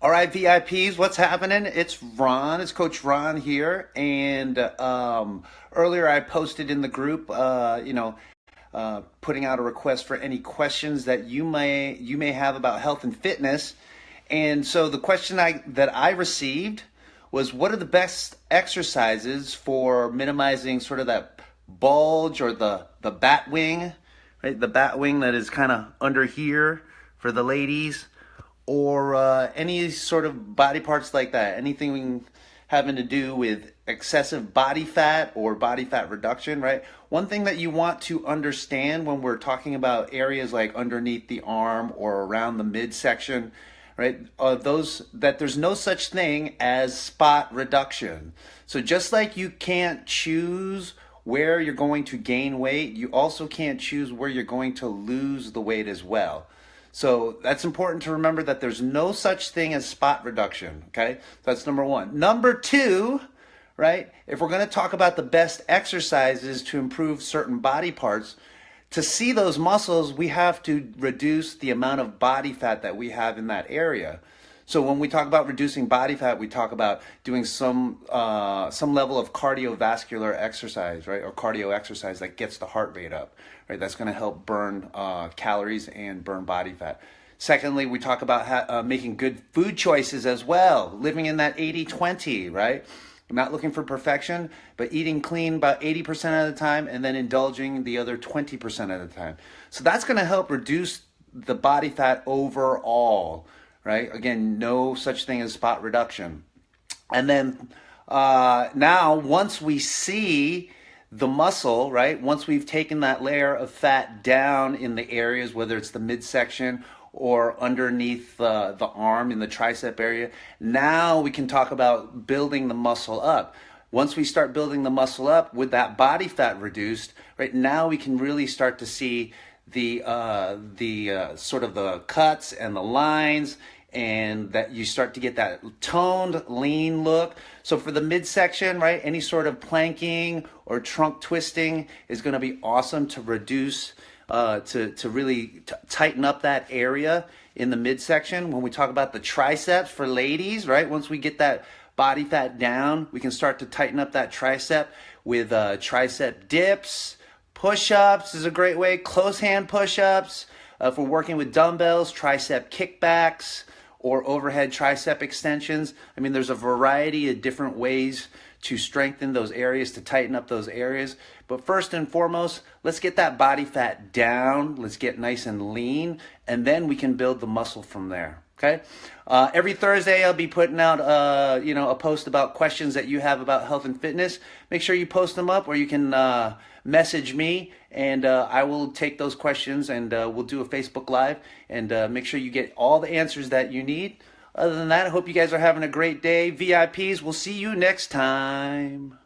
All right, VIPs, what's happening? It's Ron. It's Coach Ron here. And earlier I posted in the group, putting out a request for any questions that you may have about health and fitness. And so the question that I received was, what are the best exercises for minimizing sort of that bulge or the bat wing, right? The bat wing that is kind of under here for the ladies, or any sort of body parts like that. Anything having to do with excessive body fat or body fat reduction, right? One thing that you want to understand when we're talking about areas like underneath the arm or around the midsection, right? That there's no such thing as spot reduction. So just like you can't choose where you're going to gain weight, you also can't choose where you're going to lose the weight as well. So that's important to remember, that there's no such thing as spot reduction, okay? So that's number one. Number two, right? If we're going to talk about the best exercises to improve certain body parts, to see those muscles, we have to reduce the amount of body fat that we have in that area. So when we talk about reducing body fat, we talk about doing some level of cardiovascular exercise, right? Or cardio exercise that gets the heart rate up, right? That's going to help burn calories and burn body fat. Secondly, we talk about making good food choices as well, living in that 80-20, right? Not looking for perfection, but eating clean about 80% of the time and then indulging the other 20% of the time. So that's going to help reduce the body fat overall, right? Again, no such thing as spot reduction. And then now, once we see the muscle, right? Once we've taken that layer of fat down in the areas, whether it's the midsection or underneath the arm in the tricep area, now we can talk about building the muscle up. Once we start building the muscle up with that body fat reduced, right, now we can really start to see the sort of the cuts and the lines, and that you start to get that toned, lean look. So for the midsection, right, any sort of planking or trunk twisting is going to be awesome to reduce, to really tighten up that area in the midsection. When we talk about the triceps for ladies, right, once we get that body fat down, we can start to tighten up that tricep with tricep dips. Push-ups is a great way. Close hand push-ups. If we're working with dumbbells, tricep kickbacks or overhead tricep extensions. I mean, there's a variety of different ways to strengthen those areas, to tighten up those areas. But first and foremost, let's get that body fat down. Let's get nice and lean, and then we can build the muscle from there. Okay. Every Thursday, I'll be putting out, a post about questions that you have about health and fitness. Make sure you post them up, or you can message me, and I will take those questions, and we'll do a Facebook Live, and make sure you get all the answers that you need. Other than that, I hope you guys are having a great day. VIPs, we'll see you next time.